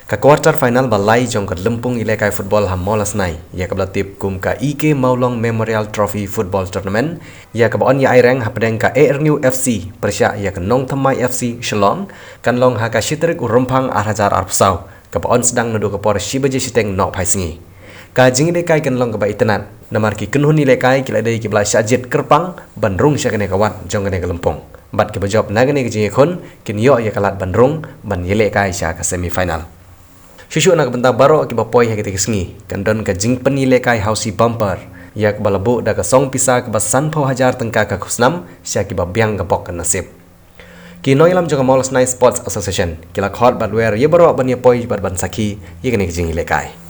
Ka quarter final balai jong ka Lempung Ilekai Football Hamolas nai ya ka tip kum ka IK Maulong Memorial Trophy Football Tournament ya ka on ya aireng hapdeng ka ARNU FC persya ya ka Nong Thamai FC Shillong kan long ha ka Shitrik Urumpang Arhajar Arpsau ka on sedang nudu ka por Shibaji Siteng nok phaisingi ka jing Ilekai kan long ka ba itenat namar ki kenhun Ilekai kila dei ki bla Syajit Kerpang Bandrung syakane kawan jong kane ka Lempung bat ke bajop nagane ke jing khon kin yo ya kalat Bandrung ban Ilekai sya ka semifinal. Shushu nak bentar baru akibat poi yang kita kesengi kandon ke jing Ilekai hausi bumper ya ke balabu dah ke song pisah ke basan pau hajar tengka ke kusnam sya akibat biang gepok ke nasib. Kino ilam juga Molas Night Sports Association kila khot badwer ye baru ban ye poi bad ban saki ye kene ke jing Ilekai.